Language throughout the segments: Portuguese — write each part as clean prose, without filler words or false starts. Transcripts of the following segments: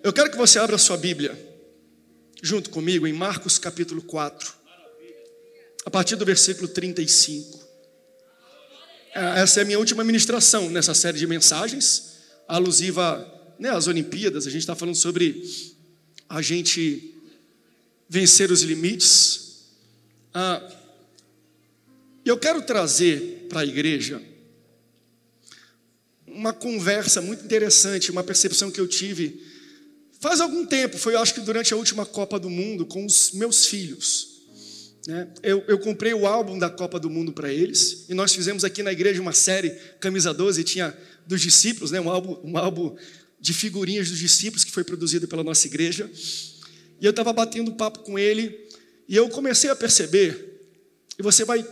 Eu quero que você abra a sua Bíblia, junto comigo, em Marcos capítulo 4, a partir do versículo 35. Essa é a minha última ministração nessa série de mensagens, alusiva, às Olimpíadas. A gente está falando sobre a gente vencer os limites. Eu quero trazer para a igreja uma conversa muito interessante, uma percepção que eu tive faz algum tempo, foi, eu acho que durante a última Copa do Mundo, com os meus filhos. Eu comprei o álbum da Copa do Mundo para eles, e nós fizemos aqui na igreja uma série, Camisa 12, tinha dos discípulos, um álbum de figurinhas dos discípulos, que foi produzido pela nossa igreja, e eu estava batendo papo com ele, e eu comecei a perceber, e você vai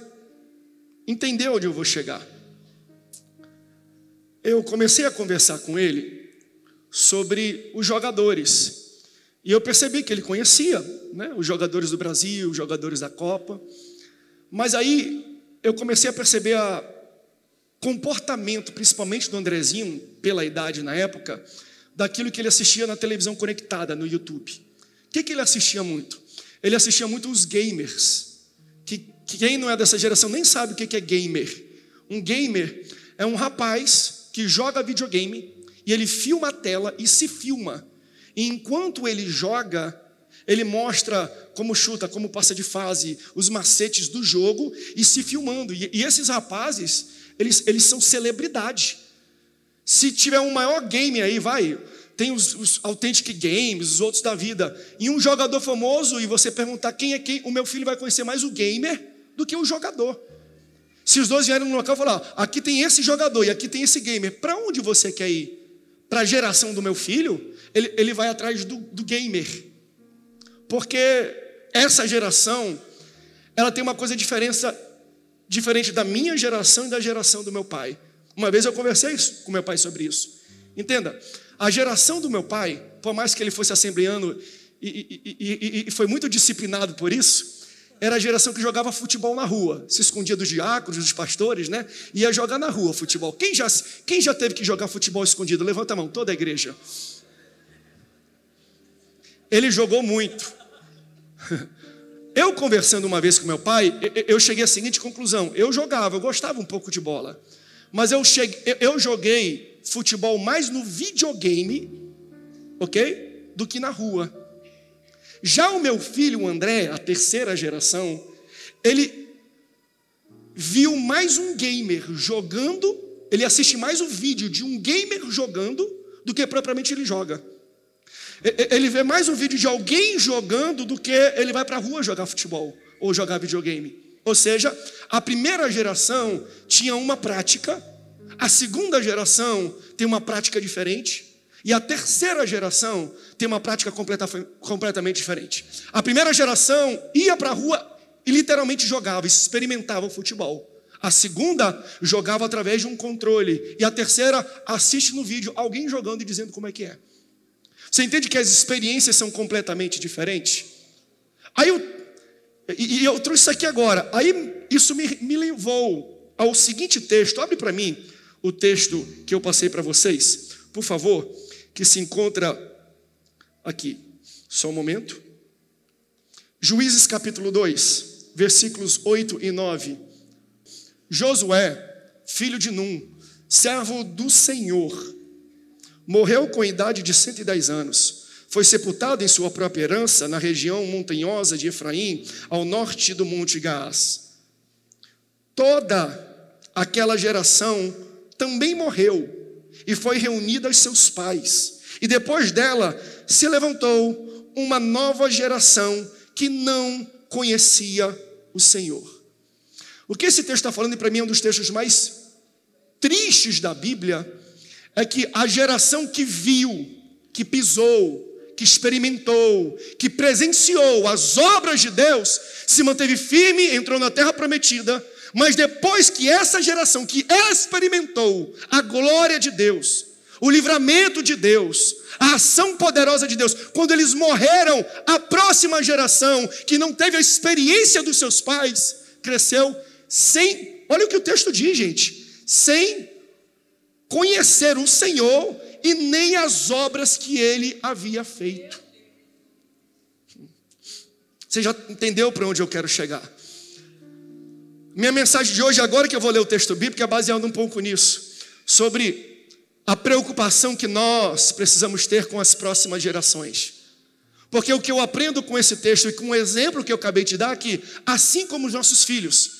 entender onde eu vou chegar. Eu comecei a conversar com ele sobre os jogadores, e eu percebi que ele conhecia, os jogadores do Brasil, os jogadores da Copa, mas aí eu comecei a perceber o comportamento, principalmente do Andrezinho, pela idade na época, daquilo que ele assistia na televisão conectada, no YouTube. O que ele assistia muito? Ele assistia muito os gamers, que quem não é dessa geração nem sabe o que é gamer. Um gamer é um rapaz que joga videogame, e ele filma a tela e se filma. E enquanto ele joga, ele mostra como chuta, como passa de fase, os macetes do jogo, e se filmando. E esses rapazes, eles são celebridade. Se tiver um maior game aí, tem os Authentic Games, os outros da vida, e um jogador famoso, e você perguntar quem é quem, o meu filho vai conhecer mais o gamer do que o jogador. Se os dois vierem no local e falar, aqui tem esse jogador e aqui tem esse gamer, para onde você quer ir? Para a geração do meu filho, ele vai atrás do gamer. Porque essa geração, ela tem uma coisa diferente da minha geração e da geração do meu pai. Uma vez eu conversei com meu pai sobre isso. Entenda, a geração do meu pai, por mais que ele fosse assembleano e foi muito disciplinado por isso, era a geração que jogava futebol na rua, se escondia dos diáconos, dos pastores, ia jogar na rua futebol. Quem já teve que jogar futebol escondido? Levanta a mão, toda a igreja. Ele jogou muito. Eu conversando uma vez com meu pai, eu cheguei à seguinte conclusão: eu gostava um pouco de bola, mas eu joguei futebol mais no videogame, ok? Do que na rua. Já o meu filho, o André, a terceira geração, ele viu mais um gamer jogando, ele assiste mais o vídeo de um gamer jogando do que propriamente ele joga. Ele vê mais um vídeo de alguém jogando do que ele vai para a rua jogar futebol ou jogar videogame. Ou seja, a primeira geração tinha uma prática, a segunda geração tem uma prática diferente, e a terceira geração tem uma prática completamente diferente. A primeira geração ia para a rua e literalmente jogava, experimentava o futebol. A segunda jogava através de um controle. E a terceira assiste no vídeo alguém jogando e dizendo como é que é. Você entende que as experiências são completamente diferentes? Aí eu trouxe isso aqui agora. Aí isso me levou ao seguinte texto. Abre para mim o texto que eu passei para vocês, por favor, que se encontra aqui. Só um momento. Juízes capítulo 2, versículos 8 e 9. Josué, filho de Num, servo do Senhor, morreu com a idade de 110 anos. Foi sepultado em sua própria herança, na região montanhosa de Efraim, ao norte do monte Gaás. Toda aquela geração também morreu e foi reunida aos seus pais. E depois dela se levantou uma nova geração que não conhecia o Senhor. O que esse texto está falando, e para mim é um dos textos mais tristes da Bíblia, é que a geração que viu, que pisou, que experimentou, que presenciou as obras de Deus, se manteve firme, entrou na terra prometida. Mas depois que essa geração que experimentou a glória de Deus, o livramento de Deus, a ação poderosa de Deus, quando eles morreram, a próxima geração que não teve a experiência dos seus pais, cresceu sem, olha o que o texto diz, gente, sem conhecer o Senhor e nem as obras que ele havia feito. Você já entendeu para onde eu quero chegar? Minha mensagem de hoje, agora que eu vou ler o texto bíblico, é baseado um pouco nisso, sobre a preocupação que nós precisamos ter com as próximas gerações. Porque o que eu aprendo com esse texto e com o exemplo que eu acabei de dar aqui, assim como os nossos filhos,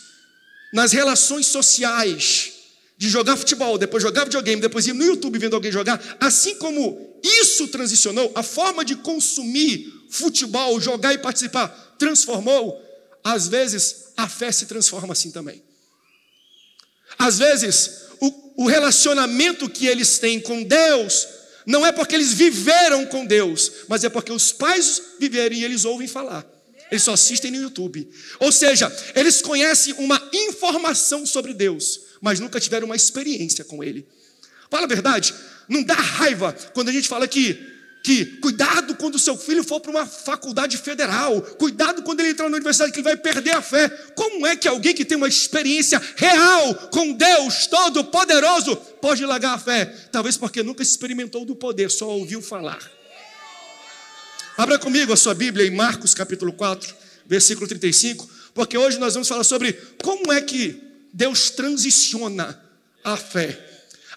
nas relações sociais, de jogar futebol, depois jogar videogame, depois ir no YouTube vendo alguém jogar, assim como isso transicionou, a forma de consumir futebol, jogar e participar, transformou, às vezes a fé se transforma assim também. Às vezes, o relacionamento que eles têm com Deus, não é porque eles viveram com Deus, mas é porque os pais viveram e eles ouvem falar. Eles só assistem no YouTube. Ou seja, eles conhecem uma informação sobre Deus, mas nunca tiveram uma experiência com Ele. Fala a verdade, não dá raiva quando a gente fala que cuidado quando o seu filho for para uma faculdade federal, cuidado quando ele entrar na universidade que ele vai perder a fé. Como é que alguém que tem uma experiência real com Deus Todo-Poderoso pode largar a fé? Talvez porque nunca experimentou do poder, só ouviu falar. Abra comigo a sua Bíblia em Marcos capítulo 4, versículo 35, porque hoje nós vamos falar sobre como é que Deus transiciona a fé.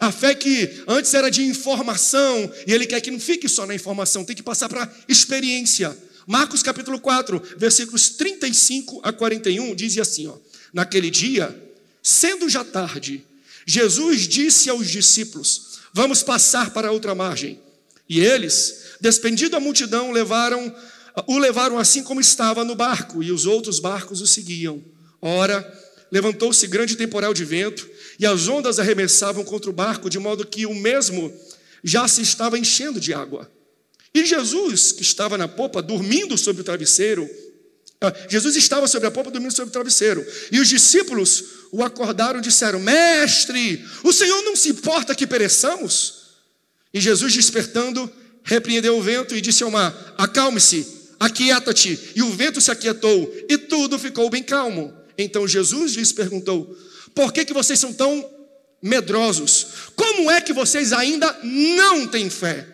A fé que antes era de informação, e Ele quer que não fique só na informação, tem que passar para a experiência. Marcos capítulo 4, versículos 35 a 41, diz assim, ó: naquele dia, sendo já tarde, Jesus disse aos discípulos: vamos passar para outra margem. E eles, despedindo a multidão, o levaram assim como estava no barco, e os outros barcos o seguiam. Ora, levantou-se grande temporal de vento, e as ondas arremessavam contra o barco, de modo que o mesmo já se estava enchendo de água. E Jesus, que estava na popa, dormindo sobre o travesseiro, Jesus estava sobre a popa, dormindo sobre o travesseiro. E os discípulos o acordaram e disseram: Mestre, o Senhor não se importa que pereçamos? E Jesus, despertando, repreendeu o vento e disse ao mar: acalme-se, aquieta-te. E o vento se aquietou, e tudo ficou bem calmo. Então Jesus lhes perguntou: por que vocês são tão medrosos? Como é que vocês ainda não têm fé?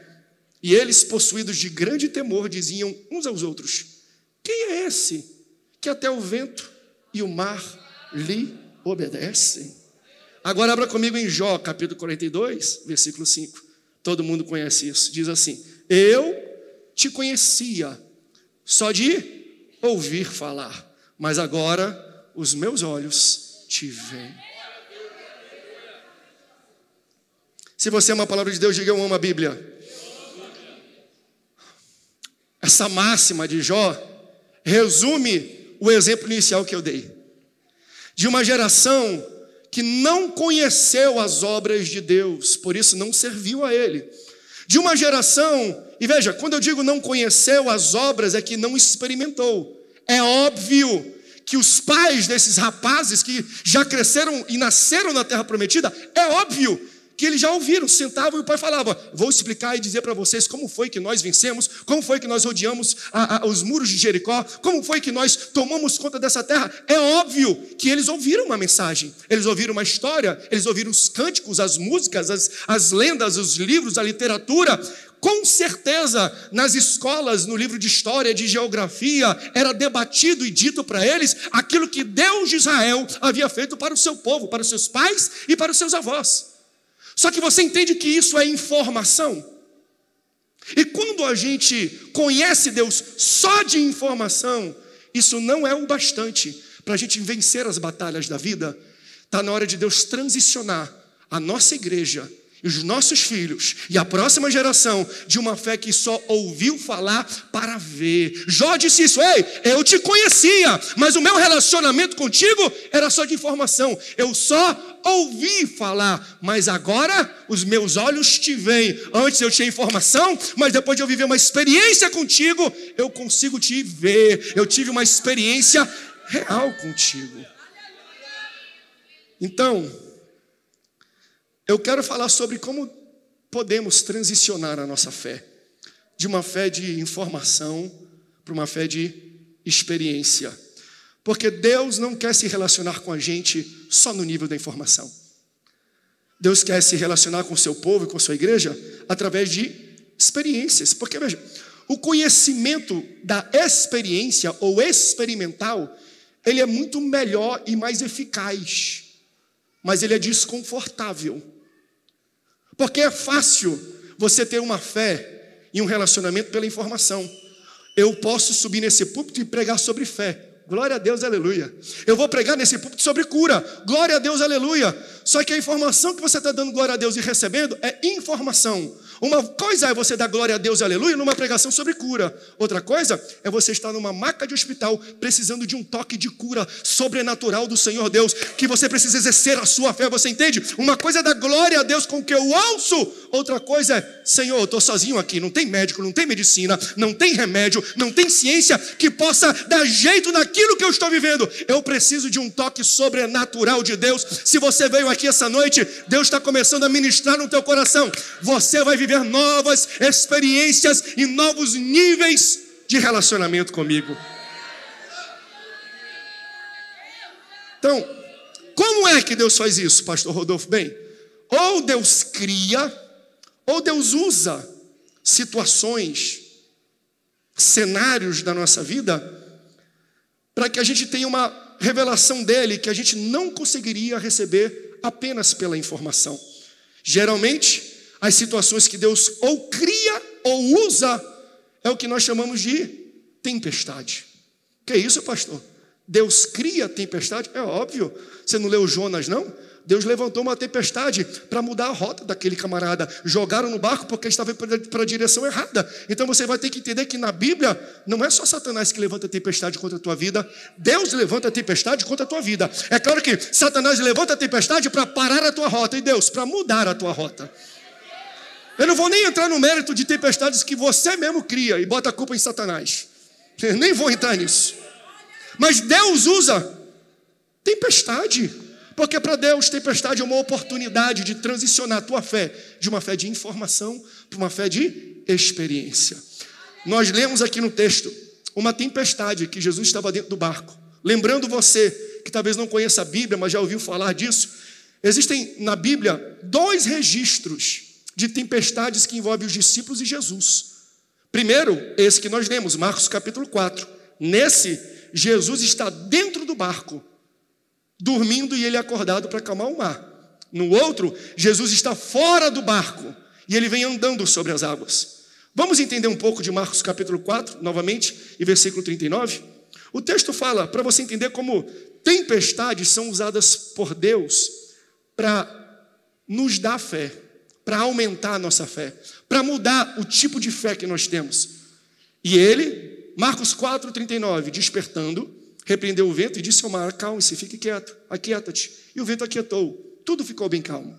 E eles, possuídos de grande temor, diziam uns aos outros: quem é esse que até o vento e o mar lhe obedecem? Agora abra comigo em Jó, capítulo 42, versículo 5. Todo mundo conhece isso. Diz assim: eu te conhecia só de ouvir falar, mas agora os meus olhos te veem. Se você ama a palavra de Deus, diga: eu amo a Bíblia. Essa máxima de Jó resume o exemplo inicial que eu dei, de uma geração que não conheceu as obras de Deus, por isso não serviu a Ele. De uma geração, e veja, quando eu digo não conheceu as obras, é que não experimentou. É óbvio que os pais desses rapazes que já cresceram e nasceram na terra prometida, é óbvio que eles já ouviram, sentavam e o pai falava: vou explicar e dizer para vocês como foi que nós vencemos, como foi que nós rodeamos os muros de Jericó, como foi que nós tomamos conta dessa terra. É óbvio que eles ouviram uma mensagem, eles ouviram uma história, eles ouviram os cânticos, as músicas, as lendas, os livros, a literatura. Com certeza, nas escolas, no livro de história, de geografia, era debatido e dito para eles aquilo que Deus de Israel havia feito para o seu povo, para os seus pais e para os seus avós. Só que você entende que isso é informação? E quando a gente conhece Deus só de informação, isso não é o bastante para a gente vencer as batalhas da vida. Está na hora de Deus transicionar a nossa igreja e os nossos filhos e a próxima geração de uma fé que só ouviu falar para ver. Jó disse isso: ei, eu te conhecia, mas o meu relacionamento contigo era só de informação. Eu só ouvi falar, mas agora os meus olhos te veem. Antes eu tinha informação, mas depois de eu viver uma experiência contigo, eu consigo te ver. Eu tive uma experiência real contigo. Então, eu quero falar sobre como podemos transicionar a nossa fé, de uma fé de informação para uma fé de experiência. Porque Deus não quer se relacionar com a gente só no nível da informação. Deus quer se relacionar com o seu povo e com a sua igreja através de experiências. Porque, veja, o conhecimento da experiência ou experimental, ele é muito melhor e mais eficaz, mas ele é desconfortável. Porque é fácil você ter uma fé e um relacionamento pela informação. Eu posso subir nesse púlpito e pregar sobre fé. Glória a Deus, aleluia. Eu vou pregar nesse púlpito sobre cura. Glória a Deus, aleluia. Só que a informação que você está dando glória a Deus e recebendo é informação. Uma coisa é você dar glória a Deus, aleluia, numa pregação sobre cura. Outra coisa é você estar numa maca de hospital precisando de um toque de cura sobrenatural do Senhor Deus, que você precisa exercer a sua fé, você entende? Uma coisa é dar glória a Deus com o que eu ouço. Outra coisa é, Senhor, eu estou sozinho aqui, não tem médico, não tem medicina, não tem remédio, não tem ciência que possa dar jeito naquilo que eu estou vivendo. Eu preciso de um toque sobrenatural de Deus. Se você veio aqui essa noite, Deus está começando a ministrar no teu coração. Você vai viver novas experiências e novos níveis de relacionamento comigo. Então, como é que Deus faz isso, pastor Rodolfo? Bem, ou Deus cria, ou Deus usa situações, cenários da nossa vida, para que a gente tenha uma revelação dele que a gente não conseguiria receber apenas pela informação. Geralmente, as situações que Deus ou cria ou usa é o que nós chamamos de tempestade. Que é isso, pastor? Deus cria tempestade? É óbvio. Você não leu Jonas, não? Deus levantou uma tempestade para mudar a rota daquele camarada. Jogaram no barco porque estava para a direção errada. Então você vai ter que entender que na Bíblia não é só Satanás que levanta tempestade contra a tua vida. Deus levanta a tempestade contra a tua vida. É claro que Satanás levanta a tempestade para parar a tua rota e Deus para mudar a tua rota. Eu não vou nem entrar no mérito de tempestades que você mesmo cria e bota a culpa em Satanás. Eu nem vou entrar nisso. Mas Deus usa tempestade. Porque para Deus, tempestade é uma oportunidade de transicionar a tua fé de uma fé de informação para uma fé de experiência. Nós lemos aqui no texto uma tempestade que Jesus estava dentro do barco. Lembrando você, que talvez não conheça a Bíblia, mas já ouviu falar disso, existem na Bíblia 2 registros de tempestades que envolvem os discípulos e Jesus. Primeiro, esse que nós lemos, Marcos capítulo 4. Nesse, Jesus está dentro do barco, dormindo e ele é acordado para acalmar o mar. No outro, Jesus está fora do barco e ele vem andando sobre as águas. Vamos entender um pouco de Marcos capítulo 4, novamente, e versículo 39? O texto fala, para você entender como tempestades são usadas por Deus para nos dar fé, para aumentar a nossa fé, para mudar o tipo de fé que nós temos. E ele, Marcos 4, 39, despertando, repreendeu o vento e disse ao mar: acalme-se, fique quieto, aquieta-te. E o vento aquietou, tudo ficou bem calmo.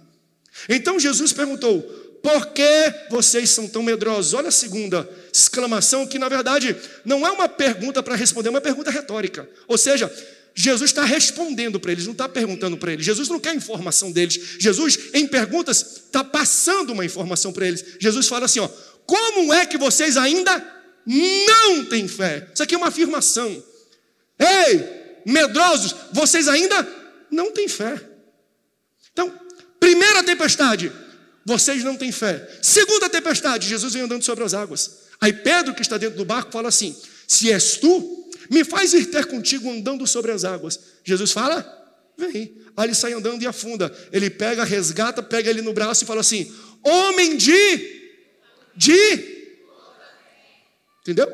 Então Jesus perguntou: por que vocês são tão medrosos? Olha a segunda exclamação, que na verdade não é uma pergunta para responder, é uma pergunta retórica. Ou seja, Jesus está respondendo para eles, não está perguntando para eles. Jesus não quer informação deles. Jesus, em perguntas, está passando uma informação para eles. Jesus fala assim, ó: como é que vocês ainda não têm fé? Isso aqui é uma afirmação. Ei, medrosos, vocês ainda não têm fé. Então, primeira tempestade, vocês não têm fé. Segunda tempestade, Jesus vem andando sobre as águas. Aí Pedro, que está dentro do barco, fala assim: se és tu, me faz ir ter contigo andando sobre as águas. Jesus fala: vem. Aí ele sai andando e afunda. Ele pega, resgata, pega ele no braço e fala assim: homem de... Entendeu?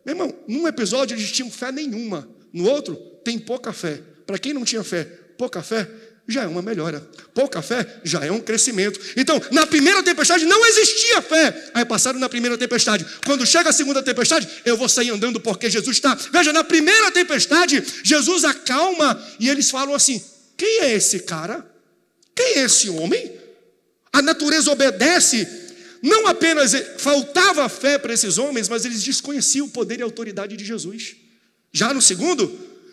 Meu irmão, num episódio eles tinham fé nenhuma. No outro, tem pouca fé. Para quem não tinha fé, pouca fé já é uma melhora. Pouca fé já é um crescimento. Então, na primeira tempestade não existia fé. Aí passaram na primeira tempestade. Quando chega a segunda tempestade, eu vou sair andando porque Jesus está. Veja, na primeira tempestade, Jesus acalma e eles falam assim: quem é esse cara? Quem é esse homem? A natureza obedece. Não apenas faltava fé para esses homens, mas eles desconheciam o poder e a autoridade de Jesus. Já no segundo,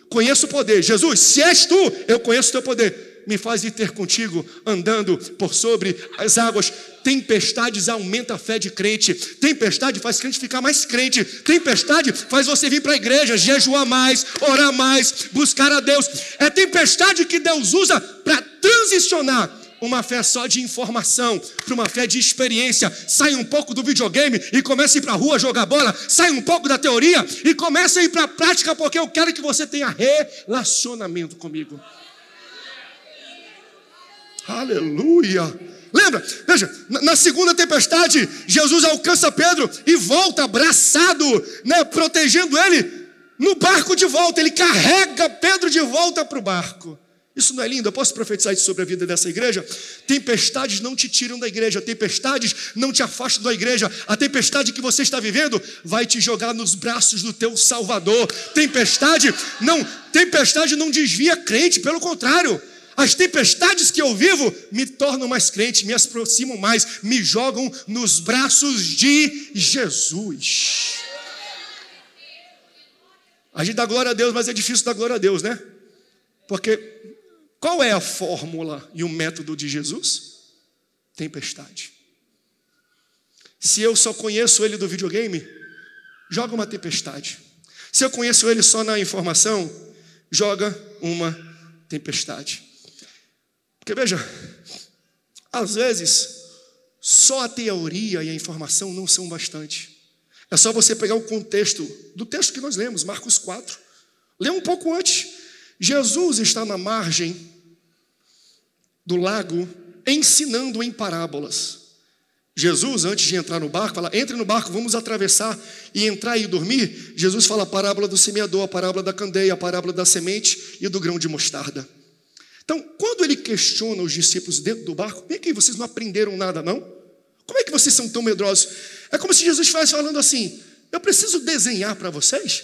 conheço o poder. Jesus, se és tu, eu conheço o teu poder. Me faz ir ter contigo andando por sobre as águas. Tempestades aumenta a fé de crente. Tempestade faz crente ficar mais crente. Tempestade faz você vir para a igreja, jejuar mais, orar mais, buscar a Deus. É tempestade que Deus usa para transicionar uma fé só de informação para uma fé de experiência. Sai um pouco do videogame e comece a ir para a rua jogar bola. Sai um pouco da teoria e comece a ir para a prática, porque eu quero que você tenha relacionamento comigo. Aleluia. Lembra? Veja, na segunda tempestade, Jesus alcança Pedro e volta abraçado, né, protegendo ele no barco de volta. Ele carrega Pedro de volta para o barco. Isso não é lindo? Eu posso profetizar isso sobre a vida dessa igreja? Tempestades não te tiram da igreja, tempestades não te afastam da igreja. A tempestade que você está vivendo vai te jogar nos braços do teu Salvador. Tempestade não desvia crente, pelo contrário. As tempestades que eu vivo me tornam mais crente, me aproximam mais, me jogam nos braços de Jesus. A gente dá glória a Deus, mas é difícil dar glória a Deus, né? Porque qual é a fórmula e o método de Jesus? Tempestade. Se eu só conheço ele do videogame, joga uma tempestade. Se eu conheço ele só na informação, joga uma tempestade. Porque veja, às vezes, só a teoria e a informação não são bastante. É só você pegar o contexto do texto que nós lemos, Marcos 4. Lê um pouco antes. Jesus está na margem do lago, ensinando em parábolas. Jesus, antes de entrar no barco, fala, entre no barco, vamos atravessar e entrar e dormir. Jesus fala a parábola do semeador, a parábola da candeia, a parábola da semente e do grão de mostarda. Então, quando ele questiona os discípulos dentro do barco, vem aqui, vocês não aprenderam nada, não? Como é que vocês são tão medrosos? É como se Jesus estivesse falando assim, eu preciso desenhar para vocês?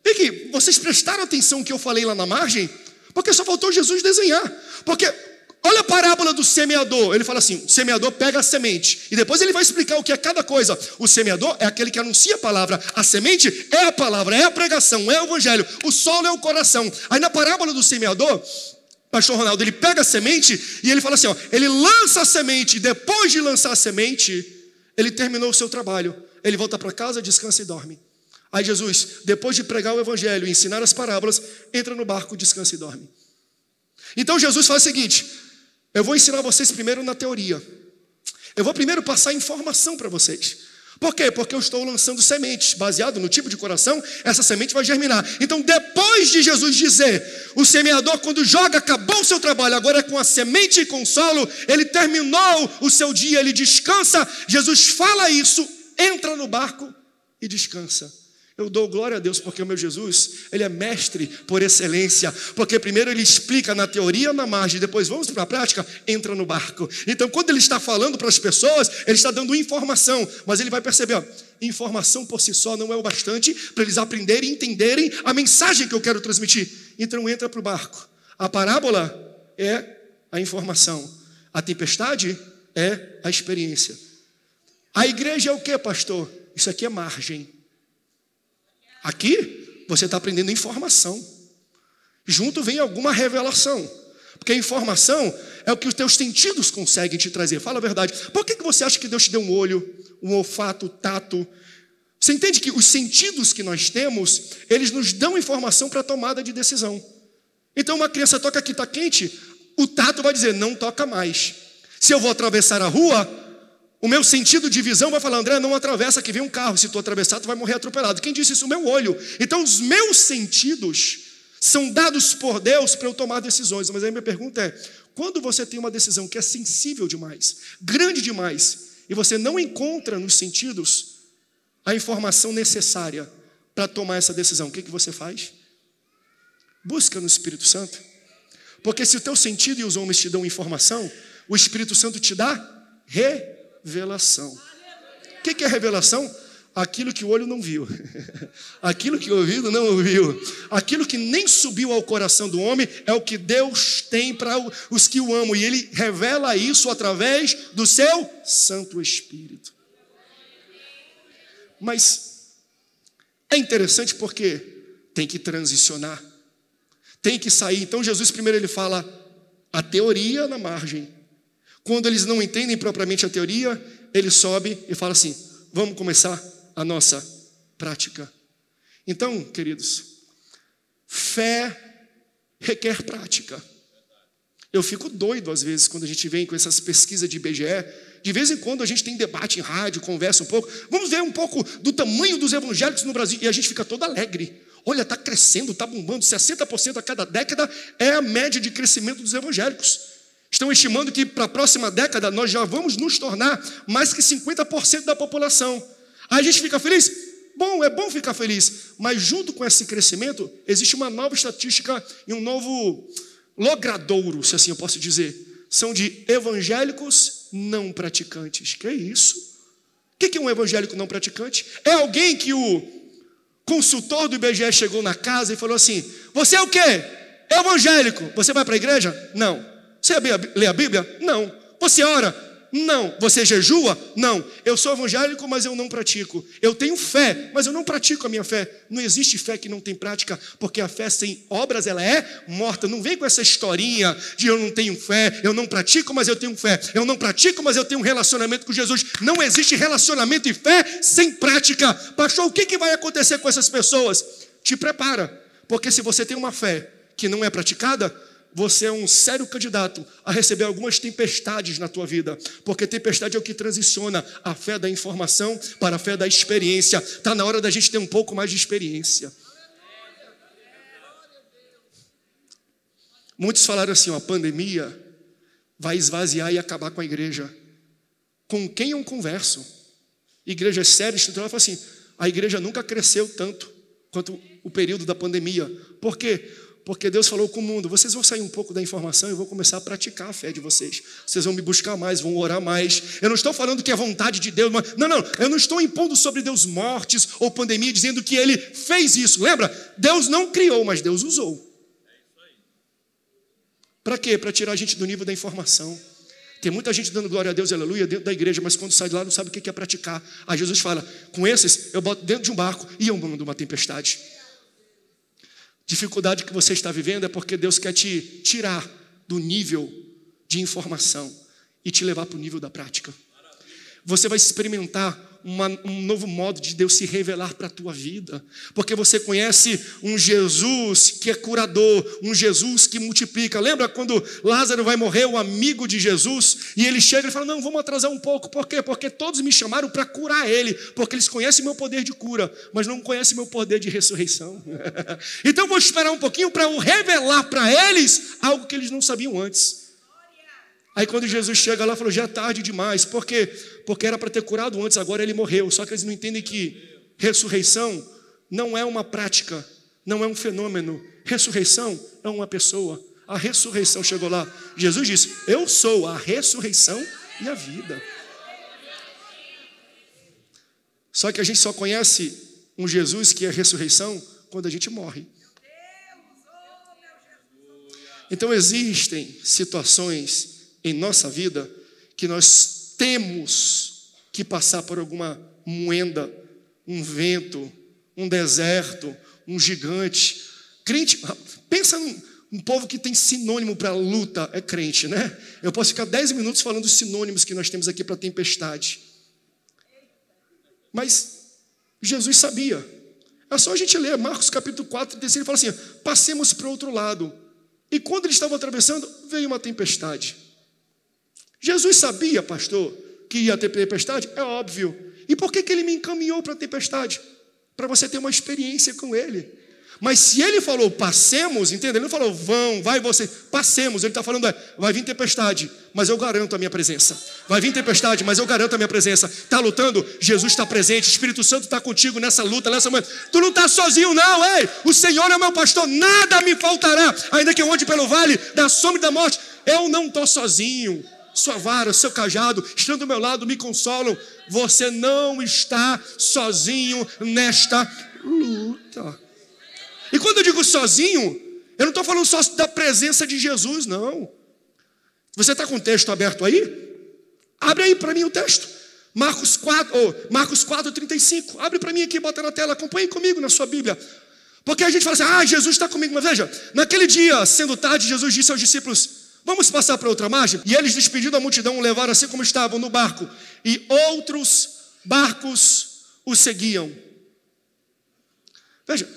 Vem aqui, vocês prestaram atenção no que eu falei lá na margem? Porque só faltou Jesus desenhar. Porque, olha a parábola do semeador. Ele fala assim, o semeador pega a semente. E depois ele vai explicar o que é cada coisa. O semeador é aquele que anuncia a palavra. A semente é a palavra, é a pregação, é o evangelho. O solo é o coração. Aí na parábola do semeador, pastor Ronaldo, ele pega a semente e ele fala assim, ó, ele lança a semente, e depois de lançar a semente, ele terminou o seu trabalho. Ele volta para casa, descansa e dorme. Aí Jesus, depois de pregar o evangelho e ensinar as parábolas, entra no barco, descansa e dorme. Então Jesus faz o seguinte, eu vou ensinar vocês primeiro na teoria. Eu vou primeiro passar informação para vocês. Por quê? Porque eu estou lançando sementes. Baseado no tipo de coração, essa semente vai germinar. Então, depois de Jesus dizer, o semeador, quando joga, acabou o seu trabalho, agora é com a semente e com o solo, ele terminou o seu dia, ele descansa. Jesus fala isso, entra no barco e descansa. Eu dou glória a Deus porque o meu Jesus, ele é mestre por excelência, porque primeiro ele explica na teoria, na margem, depois vamos para a prática, entra no barco. Então quando ele está falando para as pessoas, ele está dando informação, mas ele vai perceber, ó, informação por si só não é o bastante para eles aprenderem e entenderem a mensagem que eu quero transmitir. Então entra para o barco. A parábola é a informação, a tempestade é a experiência. A igreja é o que, pastor? Isso aqui é margem. Aqui, você está aprendendo informação. Junto vem alguma revelação. Porque a informação é o que os teus sentidos conseguem te trazer. Fala a verdade. Por que você acha que Deus te deu um olho, um olfato, tato? Você entende que os sentidos que nós temos, eles nos dão informação para a tomada de decisão. Então uma criança toca aqui, está quente, o tato vai dizer, não toca mais. Se eu vou atravessar a rua, o meu sentido de visão vai falar, André, não atravessa, que vem um carro, se tu atravessar, tu vai morrer atropelado. Quem disse isso? O meu olho. Então os meus sentidos são dados por Deus para eu tomar decisões. Mas aí minha pergunta é, quando você tem uma decisão que é sensível demais, grande demais, e você não encontra nos sentidos a informação necessária para tomar essa decisão, o que você faz? Busca no Espírito Santo. Porque se o teu sentido e os homens te dão informação, o Espírito Santo te dá revelação. O que é revelação? Aquilo que o olho não viu, aquilo que o ouvido não ouviu, aquilo que nem subiu ao coração do homem, é o que Deus tem para os que o amam, e Ele revela isso através do seu Santo Espírito. Mas é interessante porque tem que transicionar, tem que sair. Então Jesus primeiro ele fala a teoria na margem. Quando eles não entendem propriamente a teoria, ele sobe e fala assim, vamos começar a nossa prática. Então, queridos, fé requer prática. Eu fico doido às vezes quando a gente vem com essas pesquisas de IBGE. De vez em quando a gente tem debate em rádio, conversa um pouco. Vamos ver um pouco do tamanho dos evangélicos no Brasil. E a gente fica todo alegre. Olha, está crescendo, está bombando. 60% a cada década é a média de crescimento dos evangélicos. Estão estimando que para a próxima década nós já vamos nos tornar mais que 50% da população. Aí a gente fica feliz? Bom, é bom ficar feliz. Mas junto com esse crescimento, existe uma nova estatística e um novo logradouro, se assim eu posso dizer. São de evangélicos não praticantes. Que é isso? O que é um evangélico não praticante? É alguém que o consultor do IBGE chegou na casa e falou assim: você é o quê? Evangélico. Você vai para a igreja? Não. Você lê a Bíblia? Não. Você ora? Não. Você jejua? Não. Eu sou evangélico, mas eu não pratico. Eu tenho fé, mas eu não pratico a minha fé. Não existe fé que não tem prática, porque a fé sem obras, ela é morta. Não vem com essa historinha de eu não tenho fé, eu não pratico, mas eu tenho fé. Eu não pratico, mas eu tenho um relacionamento com Jesus. Não existe relacionamento e fé sem prática. Pastor, o que vai acontecer com essas pessoas? Te prepara, porque se você tem uma fé que não é praticada, você é um sério candidato a receber algumas tempestades na tua vida, porque tempestade é o que transiciona a fé da informação para a fé da experiência. Está na hora da gente ter um pouco mais de experiência. Muitos falaram assim: a pandemia vai esvaziar e acabar com a igreja. Com quem eu converso? Igrejas sérias, estruturadas, falam assim: a igreja nunca cresceu tanto quanto o período da pandemia. Por quê? Porque Deus falou com o mundo: vocês vão sair um pouco da informação e eu vou começar a praticar a fé de vocês. Vocês vão me buscar mais, vão orar mais. Eu não estou falando que é vontade de Deus. Mas, não, eu não estou impondo sobre Deus mortes ou pandemia, dizendo que Ele fez isso. Lembra? Deus não criou, mas Deus usou. Para quê? Para tirar a gente do nível da informação. Tem muita gente dando glória a Deus, aleluia, dentro da igreja, mas quando sai de lá não sabe o que é praticar. Aí Jesus fala: com esses eu boto dentro de um barco e eu mando uma tempestade. Dificuldade que você está vivendo é porque Deus quer te tirar do nível de informação e te levar para o nível da prática. Você vai experimentar um novo modo de Deus se revelar para a tua vida, porque você conhece um Jesus que é curador, um Jesus que multiplica. Lembra quando Lázaro vai morrer, o amigo de Jesus, e ele chega e fala: não, vamos atrasar um pouco. Por quê? Porque todos me chamaram para curar ele, porque eles conhecem meu poder de cura, mas não conhecem meu poder de ressurreição. Então eu vou esperar um pouquinho para eu revelar para eles algo que eles não sabiam antes. Aí quando Jesus chega lá, falou: já é tarde demais. Por quê? Porque era para ter curado antes, agora ele morreu. Só que eles não entendem que ressurreição não é uma prática, não é um fenômeno. Ressurreição é uma pessoa. A ressurreição chegou lá. Jesus disse: eu sou a ressurreição e a vida. Só que a gente só conhece um Jesus que é a ressurreição quando a gente morre. Então existem situações em nossa vida que nós temos que passar por alguma moenda, um vento, um deserto, um gigante. Crente, pensa num povo que tem sinônimo para luta, é crente, né? Eu posso ficar 10 minutos falando dos sinônimos que nós temos aqui para tempestade. Mas Jesus sabia. É só a gente ler Marcos capítulo 4, 36, ele fala assim: passemos para o outro lado. E quando eles estavam atravessando, veio uma tempestade. Jesus sabia, pastor, que ia ter tempestade? É óbvio. E por que ele me encaminhou para a tempestade? Para você ter uma experiência com ele. Mas se ele falou passemos, entende? Ele não falou vão, vai você, passemos. Ele está falando: vai vir tempestade, mas eu garanto a minha presença. Vai vir tempestade, mas eu garanto a minha presença. Está lutando? Jesus está presente. O Espírito Santo está contigo nessa luta, nessa manhã. Tu não está sozinho não, ei. O Senhor é meu pastor, nada me faltará. Ainda que eu ande pelo vale da sombra e da morte, eu não estou sozinho. Sua vara, seu cajado estão do meu lado, me consolam. Você não está sozinho nesta luta. E quando eu digo sozinho, eu não estou falando só da presença de Jesus, não. Você está com o texto aberto aí? Abre aí para mim o texto. Marcos 4:35. Abre para mim aqui, bota na tela, acompanhe comigo na sua Bíblia. Porque a gente fala assim: Jesus está comigo. Mas veja, naquele dia, sendo tarde, Jesus disse aos discípulos: vamos passar para outra margem? E eles, despedindo a multidão, o levaram assim como estavam no barco. E outros barcos o seguiam. Veja,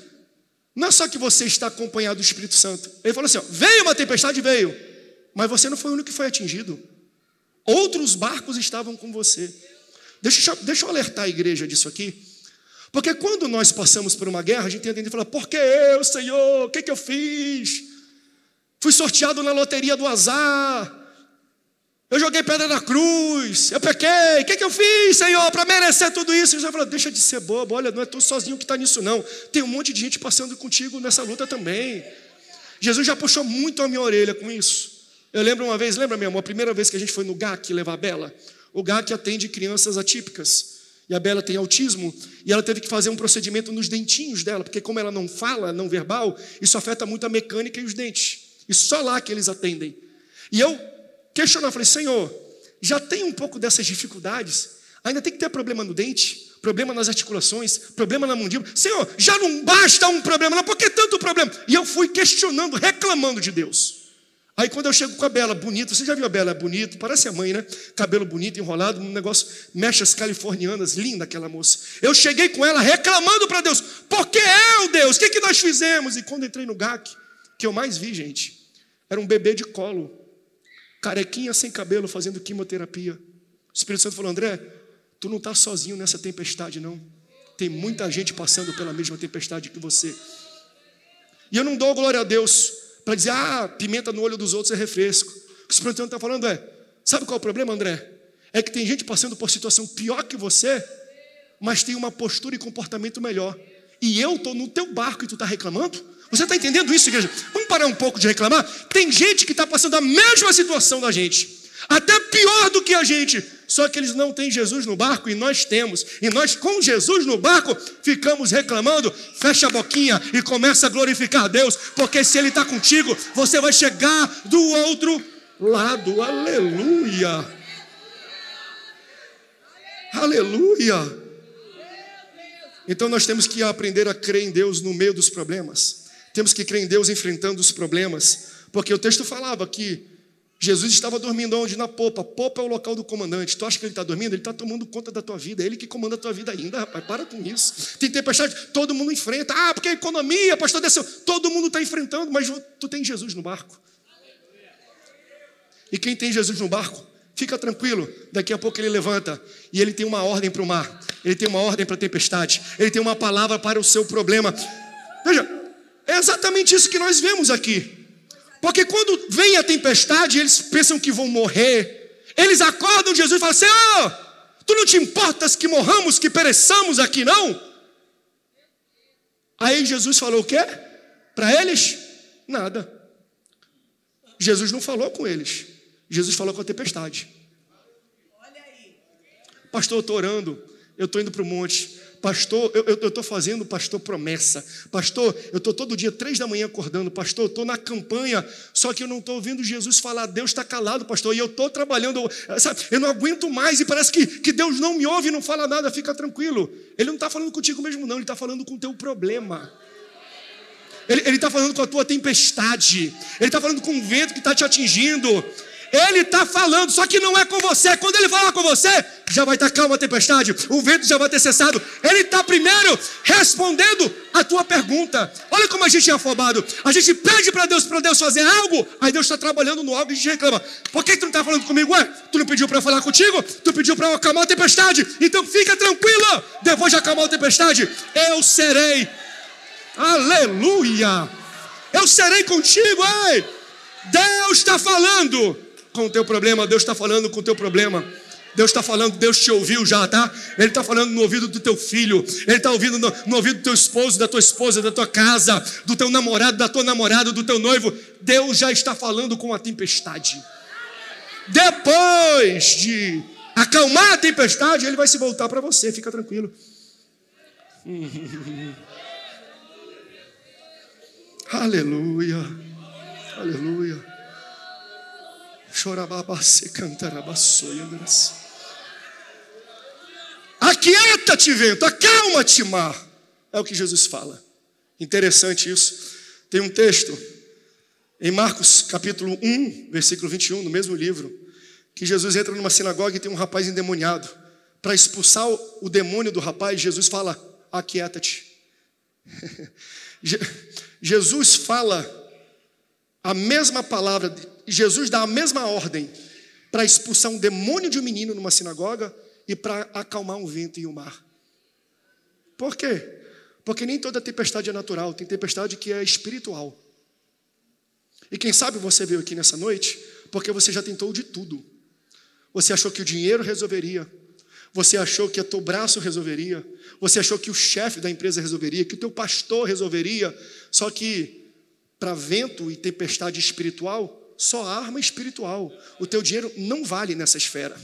não é só que você está acompanhado do Espírito Santo. Ele falou assim: veio uma tempestade, veio. mas você não foi o único que foi atingido. Outros barcos estavam com você. Deixa eu alertar a igreja disso aqui. Porque quando nós passamos por uma guerra, a gente tende a falar: por que eu, Senhor? O que eu fiz? Fui sorteado na loteria do azar. Eu joguei pedra na cruz. Eu pequei. O que eu fiz, Senhor, para merecer tudo isso? E Jesus falou: deixa de ser bobo. Olha, não é tu sozinho que está nisso, não. Tem um monte de gente passando contigo nessa luta também. Jesus já puxou muito a minha orelha com isso. Eu lembro uma vez, lembra, meu amor, a primeira vez que a gente foi no GAC levar a Bela? O GAC atende crianças atípicas. E a Bela tem autismo. E ela teve que fazer um procedimento nos dentinhos dela. Porque como ela não fala, não verbal, isso afeta muito a mecânica e os dentes. E só lá que eles atendem. E eu questionei, falei: Senhor, já tem um pouco dessas dificuldades? Ainda tem que ter problema no dente? Problema nas articulações? Problema na mandíbula? Senhor, já não basta um problema, não. Por que tanto problema? E eu fui questionando, reclamando de Deus. Aí quando eu chego com a Bela, bonito, você já viu a Bela? Bonito, parece a mãe, né? Cabelo bonito, enrolado, um negócio, mechas californianas, linda aquela moça. Eu cheguei com ela reclamando para Deus: por que eu, Deus? O que nós fizemos? E quando entrei no GAC, que eu mais vi, gente, era um bebê de colo, carequinha, sem cabelo, fazendo quimioterapia. O Espírito Santo falou: André, tu não está sozinho nessa tempestade, não. Tem muita gente passando pela mesma tempestade que você. E eu não dou glória a Deus para dizer: pimenta no olho dos outros é refresco. O que o Espírito Santo está falando sabe qual é o problema, André? É que tem gente passando por situação pior que você, mas tem uma postura e comportamento melhor. E eu estou no teu barco e tu está reclamando? Você está entendendo isso, igreja? Vamos parar um pouco de reclamar? Tem gente que está passando a mesma situação da gente, até pior do que a gente, só que eles não têm Jesus no barco e nós temos. E nós, com Jesus no barco, ficamos reclamando. Fecha a boquinha e começa a glorificar a Deus, porque se Ele está contigo, você vai chegar do outro lado. Aleluia! Aleluia! Então nós temos que aprender a crer em Deus no meio dos problemas. Temos que crer em Deus enfrentando os problemas, porque o texto falava que Jesus estava dormindo onde? Na popa. Popa é o local do comandante. Tu acha que ele está dormindo? Ele está tomando conta da tua vida. É ele que comanda a tua vida ainda, rapaz. Para com isso. Tem tempestade, todo mundo enfrenta. Porque a economia, pastor, desceu. Todo mundo está enfrentando, mas tu tem Jesus no barco. E quem tem Jesus no barco, fica tranquilo. Daqui a pouco ele levanta e ele tem uma ordem para o mar. Ele tem uma ordem para a tempestade. Ele tem uma palavra para o seu problema. Veja, é exatamente isso que nós vemos aqui. Porque quando vem a tempestade, eles pensam que vão morrer. Eles acordam de Jesus e falam: Senhor, tu não te importas que morramos, que pereçamos aqui, não? Aí Jesus falou o quê? Para eles? Nada. Jesus não falou com eles. Jesus falou com a tempestade. Pastor, eu estou orando, eu estou indo para o monte. Pastor, eu estou fazendo, pastor, promessa. Pastor, eu estou todo dia 3 da manhã acordando. Pastor, eu estou na campanha, só que eu não estou ouvindo Jesus falar. Deus está calado, pastor, e eu estou trabalhando, sabe? Eu não aguento mais e parece que Deus não me ouve e não fala nada. Fica tranquilo. Ele não está falando contigo mesmo, não. Ele está falando com o teu problema. Ele está falando com a tua tempestade. Ele está falando com o vento que está te atingindo. Ele está falando, só que não é com você. Quando ele falar com você, já vai estar calma a tempestade, o vento já vai ter cessado. Ele está primeiro respondendo a tua pergunta. Olha como a gente é afobado. A gente pede para Deus fazer algo, aí Deus está trabalhando no algo e a gente reclama: por que tu não está falando comigo? Tu não pediu para eu falar contigo? Tu pediu para eu acalmar a tempestade? Então fica tranquilo, depois de acalmar a tempestade, eu serei. Aleluia! Eu serei contigo, ei! Deus está falando com o teu problema. Deus está falando com o teu problema. Deus está falando, Deus te ouviu já, tá? Ele está falando no ouvido do teu filho. Ele está ouvindo no ouvido do teu esposo, da tua esposa, da tua casa, do teu namorado, da tua namorada, do teu noivo. Deus já está falando com a tempestade. Depois de acalmar a tempestade, Ele vai se voltar para você. Fica tranquilo. Aleluia. Aleluia. Aquieta-te, vento, acalma-te, mar. É o que Jesus fala. Interessante isso. Tem um texto em Marcos capítulo 1, versículo 21, no mesmo livro, que Jesus entra numa sinagoga e tem um rapaz endemoniado. Para expulsar o demônio do rapaz, Jesus fala: aquieta-te. Jesus fala a mesma palavra Jesus dá a mesma ordem para expulsar um demônio de um menino numa sinagoga e para acalmar um vento e o mar. Por quê? Porque nem toda tempestade é natural, tem tempestade que é espiritual. E quem sabe você veio aqui nessa noite porque você já tentou de tudo. Você achou que o dinheiro resolveria, você achou que o teu braço resolveria, você achou que o chefe da empresa resolveria, que o teu pastor resolveria, só que para vento e tempestade espiritual, só arma espiritual. O teu dinheiro não vale nessa esfera.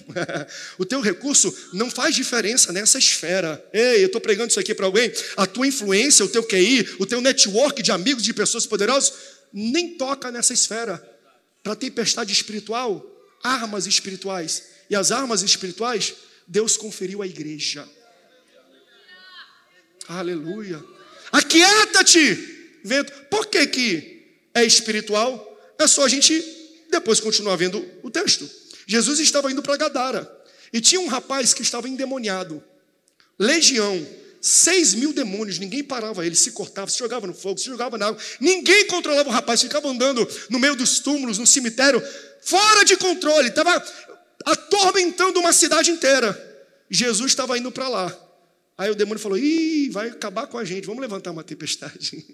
O teu recurso não faz diferença nessa esfera. Ei, eu estou pregando isso aqui para alguém. A tua influência, o teu QI, o teu network de amigos, de pessoas poderosas, nem toca nessa esfera. Para tempestade espiritual, armas espirituais. E as armas espirituais, Deus conferiu à igreja. Aleluia. Aquieta-te, vento. Por que é espiritual? É só a gente depois continuar vendo o texto. Jesus estava indo para Gadara. E tinha um rapaz que estava endemoniado. Legião. 6.000 demônios. Ninguém parava ele. Se cortava, se jogava no fogo, se jogava na água. Ninguém controlava o rapaz. Ficava andando no meio dos túmulos, no cemitério. Fora de controle. Estava atormentando uma cidade inteira. Jesus estava indo para lá. Aí o demônio falou, ih, vai acabar com a gente. Vamos levantar uma tempestade.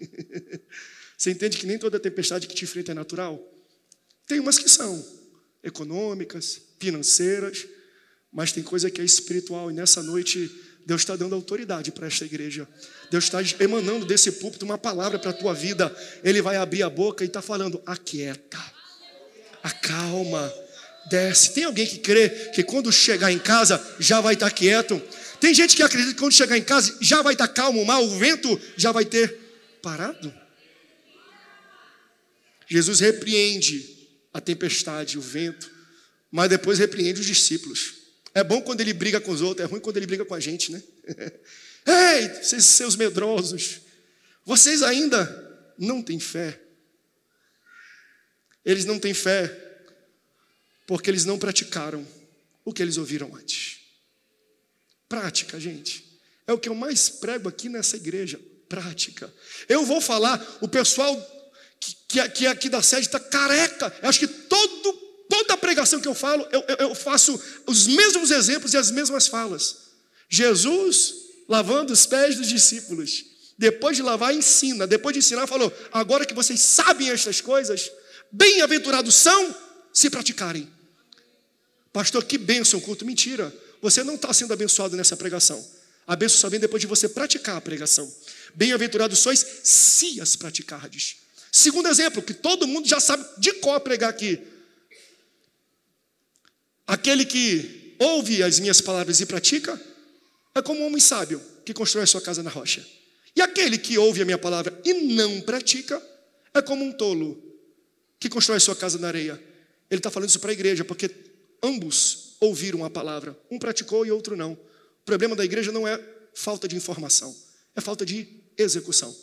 Você entende que nem toda tempestade que te enfrenta é natural? Tem umas que são econômicas, financeiras, mas tem coisa que é espiritual. E nessa noite, Deus está dando autoridade para esta igreja. Deus está emanando desse púlpito uma palavra para a tua vida. Ele vai abrir a boca e está falando, aquieta, acalma, desce. Tem alguém que crê que quando chegar em casa já vai estar quieto? Tem gente que acredita que quando chegar em casa já vai estar calmo, o mar, o vento já vai ter parado. Jesus repreende a tempestade, o vento, mas depois repreende os discípulos. É bom quando ele briga com os outros, é ruim quando ele briga com a gente, né? Ei, vocês seus medrosos, vocês ainda não têm fé. Eles não têm fé porque eles não praticaram o que eles ouviram antes. Prática, gente. É o que eu mais prego aqui nessa igreja. Prática. Eu vou falar, o pessoal que aqui da sede está careca. Eu acho que toda pregação que eu falo, eu faço os mesmos exemplos e as mesmas falas. Jesus lavando os pés dos discípulos. Depois de lavar, ensina. Depois de ensinar, falou, agora que vocês sabem estas coisas, bem-aventurados são se praticarem. Pastor, que bênção o culto. Mentira. Você não está sendo abençoado nessa pregação. A bênção só vem depois de você praticar a pregação. Bem-aventurados sois se as praticardes. Segundo exemplo, que todo mundo já sabe de cor pregar aqui. Aquele que ouve as minhas palavras e pratica, é como um homem sábio que constrói a sua casa na rocha. E aquele que ouve a minha palavra e não pratica, é como um tolo que constrói a sua casa na areia. Ele está falando isso para a igreja, porque ambos ouviram a palavra. Um praticou e outro não. O problema da igreja não é falta de informação, é falta de execução,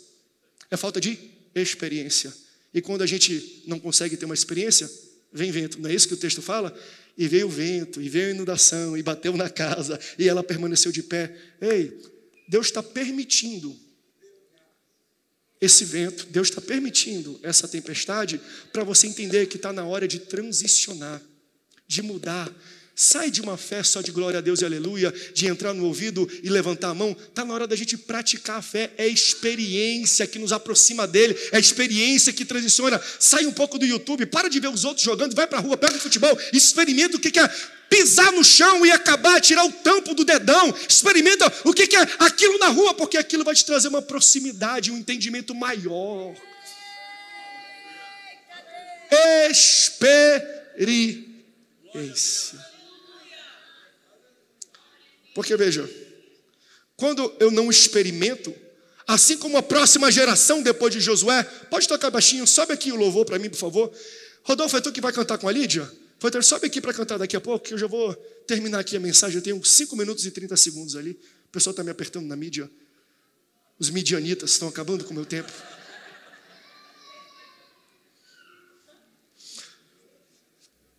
é falta de experiência. E quando a gente não consegue ter uma experiência, vem vento. Não é isso que o texto fala? E veio o vento, e veio a inundação, e bateu na casa, e ela permaneceu de pé. Ei, Deus está permitindo esse vento, Deus está permitindo essa tempestade para você entender que está na hora de transicionar, de mudar. Sai de uma fé só de glória a Deus e aleluia, de entrar no ouvido e levantar a mão. Está na hora da gente praticar a fé. É experiência que nos aproxima dele, é experiência que transiciona. Sai um pouco do YouTube, para de ver os outros jogando, vai para a rua, pega o futebol, experimenta o que é pisar no chão e acabar, tirar o tampo do dedão. Experimenta o que é aquilo na rua, porque aquilo vai te trazer uma proximidade, um entendimento maior. Experiência. Porque veja, quando eu não experimento, assim como a próxima geração depois de Josué, pode tocar baixinho, sobe aqui o louvor para mim, por favor. Rodolfo, é tu que vai cantar com a Lídia? Sobe aqui para cantar daqui a pouco, que eu já vou terminar aqui a mensagem. Eu tenho 5 minutos e 30 segundos ali. O pessoal está me apertando na mídia. Os midianitas estão acabando com o meu tempo.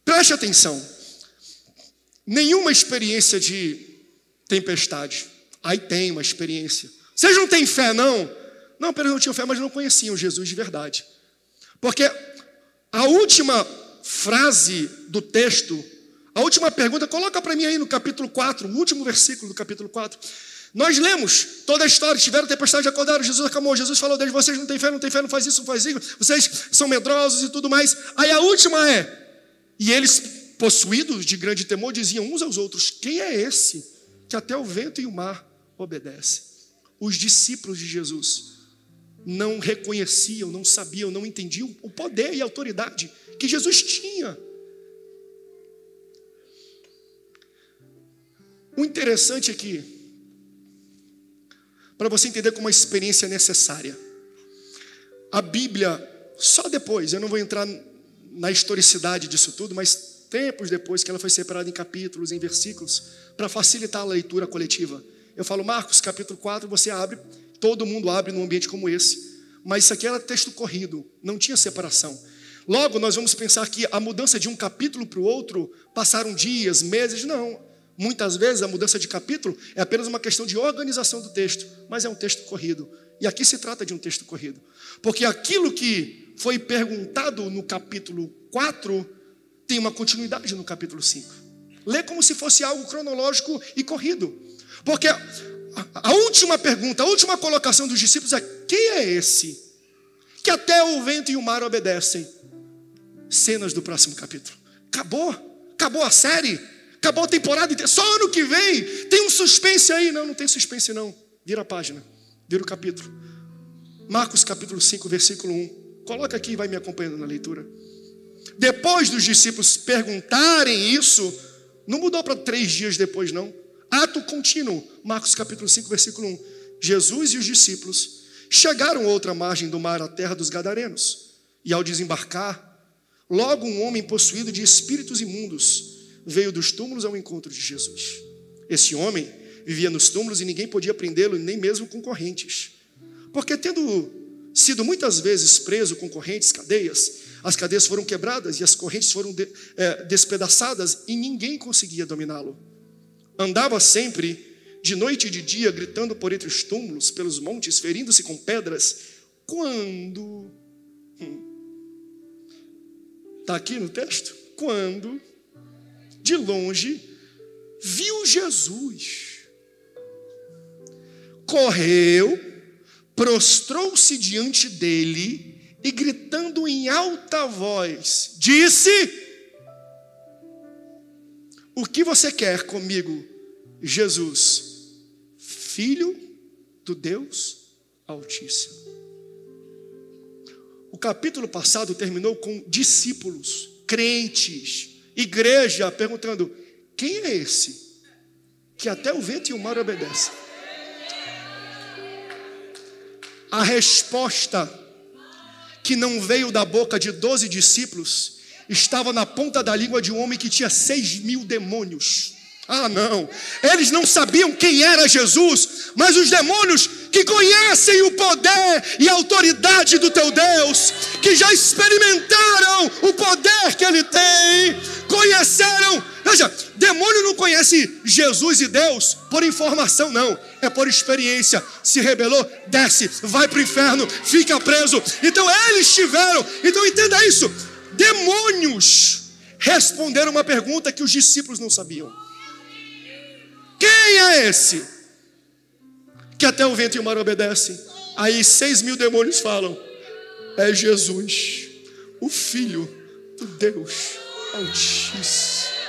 Preste atenção. Nenhuma experiência de tempestade. Aí tem uma experiência. Vocês não têm fé, não? Não, peraí, não tinham fé, mas não conheciam Jesus de verdade. Porque a última frase do texto, a última pergunta, coloca para mim aí no capítulo 4, o último versículo do capítulo 4. Nós lemos toda a história, tiveram tempestade, acordaram, Jesus acalmou, Jesus falou deles, vocês não têm fé, não faz isso, não faz isso, vocês são medrosos e tudo mais. Aí a última e eles, possuídos de grande temor, diziam uns aos outros, quem é esse que até o vento e o mar obedecem? Os discípulos de Jesus não reconheciam, não sabiam, não entendiam o poder e a autoridade que Jesus tinha. O interessante é que, para você entender como a experiência é necessária, a Bíblia, só depois, eu não vou entrar na historicidade disso tudo, mas tempos depois que ela foi separada em capítulos, em versículos, para facilitar a leitura coletiva. Eu falo, Marcos, capítulo 4, você abre, todo mundo abre num ambiente como esse, mas isso aqui era texto corrido, não tinha separação. Logo, nós vamos pensar que a mudança de um capítulo para o outro, passaram dias, meses, não. Muitas vezes a mudança de capítulo é apenas uma questão de organização do texto, mas é um texto corrido. E aqui se trata de um texto corrido. Porque aquilo que foi perguntado no capítulo 4 tem uma continuidade no capítulo 5. Lê como se fosse algo cronológico e corrido. Porque a última pergunta, a última colocação dos discípulos é: quem é esse que até o vento e o mar obedecem? Cenas do próximo capítulo. Acabou a série. Acabou a temporada inteira. Só ano que vem tem um suspense aí. Não tem suspense não. Vira a página. Vira o capítulo. Marcos capítulo 5, versículo 1. Coloca aqui e vai me acompanhando na leitura. Depois dos discípulos perguntarem isso, não mudou para 3 dias depois não. Ato contínuo. Marcos capítulo 5, versículo 1. Jesus e os discípulos chegaram a outra margem do mar, a terra dos Gadarenos. E ao desembarcar, logo um homem possuído de espíritos imundos veio dos túmulos ao encontro de Jesus. Esse homem vivia nos túmulos e ninguém podia prendê-lo, nem mesmo com correntes. Porque tendo sido muitas vezes preso com correntes, cadeias, as cadeias foram quebradas e as correntes foram despedaçadas e ninguém conseguia dominá-lo. Andava sempre, de noite e de dia, gritando por entre os túmulos, pelos montes, ferindo-se com pedras. Quando... Está aqui no texto? Quando... de longe, viu Jesus, correu, prostrou-se diante dele e gritando em alta voz, disse: o que você quer comigo, Jesus, Filho do Deus Altíssimo? O capítulo passado terminou com discípulos, crentes, igreja perguntando: quem é esse que até o vento e o mar obedecem? A resposta que não veio da boca de 12 discípulos estava na ponta da língua de um homem que tinha 6.000 demônios. Não, eles não sabiam quem era Jesus, mas os demônios que conhecem o poder e a autoridade do teu Deus, que já experimentaram o poder que Ele tem, conheceram. Veja, demônio não conhece Jesus e Deus por informação, não, é por experiência. Se rebelou, desce, vai para o inferno, fica preso. Então eles tiveram, então entenda isso, demônios responderam uma pergunta que os discípulos não sabiam: quem é esse que até o vento e o mar obedecem? Aí 6.000 demônios falam: é Jesus, o Filho do Deus Altíssimo.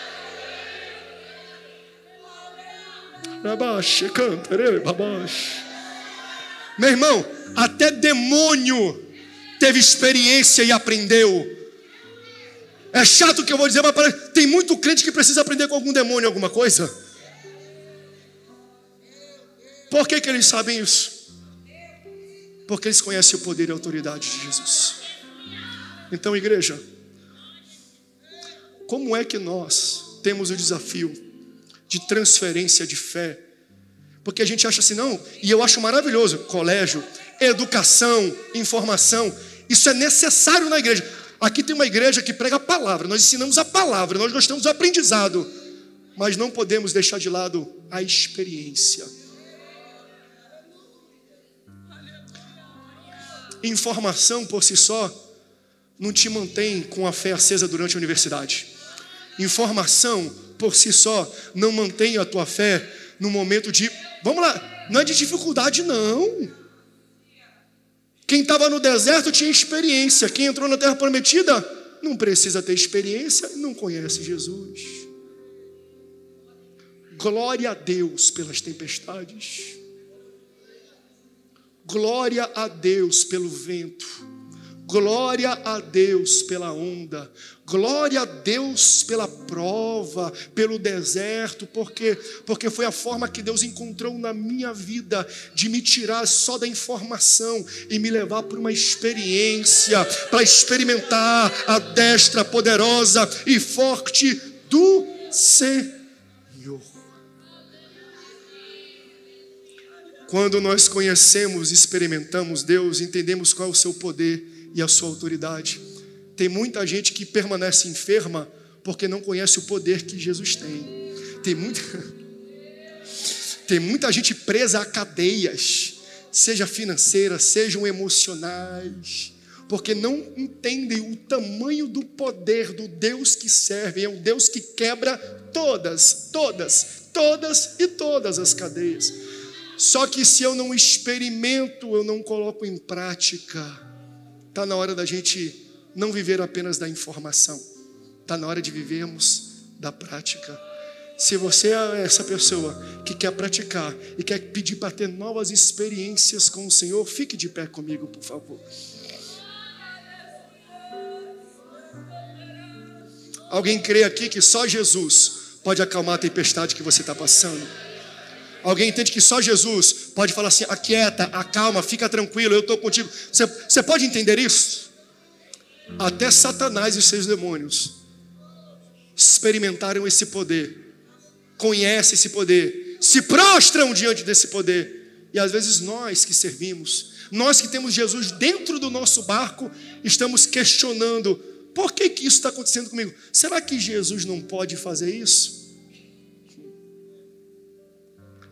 Meu irmão, até demônio teve experiência e aprendeu. É chato o que eu vou dizer, mas tem muito crente que precisa aprender com algum demônio alguma coisa. Por que eles sabem isso? Porque eles conhecem o poder e a autoridade de Jesus. Então, igreja, como é que nós temos o desafio de transferência de fé? Porque a gente acha assim, não, e eu acho maravilhoso, colégio, educação, informação, isso é necessário na igreja. Aqui tem uma igreja que prega a palavra, nós ensinamos a palavra, nós gostamos do aprendizado, mas não podemos deixar de lado a experiência. Informação por si só não te mantém com a fé acesa durante a universidade. Informação, por si só, não mantém a tua fé no momento de, vamos lá, não é de dificuldade não. Quem estava no deserto tinha experiência. Quem entrou na terra prometida não precisa ter experiência e não conhece Jesus. Glória a Deus pelas tempestades. Glória a Deus pelo vento. Glória a Deus pela onda. Glória a Deus pela prova, pelo deserto, porque foi a forma que Deus encontrou na minha vida de me tirar só da informação e me levar para uma experiência, para experimentar a destra poderosa e forte do Senhor. Quando nós conhecemos e experimentamos Deus, entendemos qual é o seu poder e a sua autoridade. Tem muita gente que permanece enferma porque não conhece o poder que Jesus tem. Tem muita gente presa a cadeias, seja financeiras, sejam emocionais, porque não entendem o tamanho do poder do Deus que servem. É um Deus que quebra todas as cadeias. Só que se eu não experimento, eu não coloco em prática. Está na hora da gente não viver apenas da informação. Está na hora de vivermos da prática. Se você é essa pessoa que quer praticar e quer pedir para ter novas experiências com o Senhor, fique de pé comigo, por favor. Alguém crê aqui que só Jesus pode acalmar a tempestade que você está passando? Alguém entende que só Jesus pode falar assim, aquieta, acalma, fica tranquilo, eu estou contigo. Você pode entender isso? Até Satanás e seus demônios experimentaram esse poder, conhecem esse poder, se prostram diante desse poder. E às vezes nós que servimos, nós que temos Jesus dentro do nosso barco, estamos questionando, por que isso está acontecendo comigo? Será que Jesus não pode fazer isso?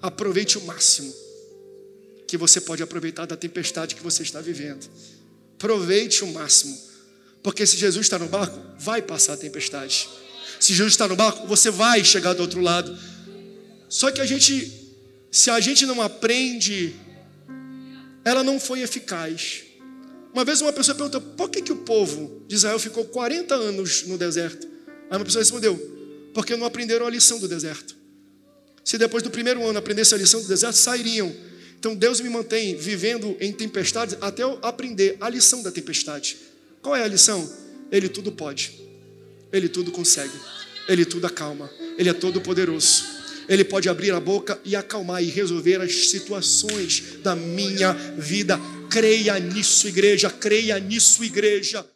Aproveite o máximo que você pode aproveitar da tempestade que você está vivendo. Aproveite o máximo, porque se Jesus está no barco, vai passar a tempestade. Se Jesus está no barco, você vai chegar do outro lado. Só que se a gente não aprende, ela não foi eficaz. Uma vez uma pessoa perguntou, por que o povo de Israel ficou 40 anos no deserto? Aí uma pessoa respondeu, porque não aprenderam a lição do deserto. Se depois do primeiro ano aprendesse a lição do deserto, sairiam. Então Deus me mantém vivendo em tempestades até eu aprender a lição da tempestade. Qual é a lição? Ele tudo pode, Ele tudo consegue, Ele tudo acalma, Ele é todo poderoso. Ele pode abrir a boca e acalmar e resolver as situações da minha vida. Creia nisso, igreja, creia nisso, igreja.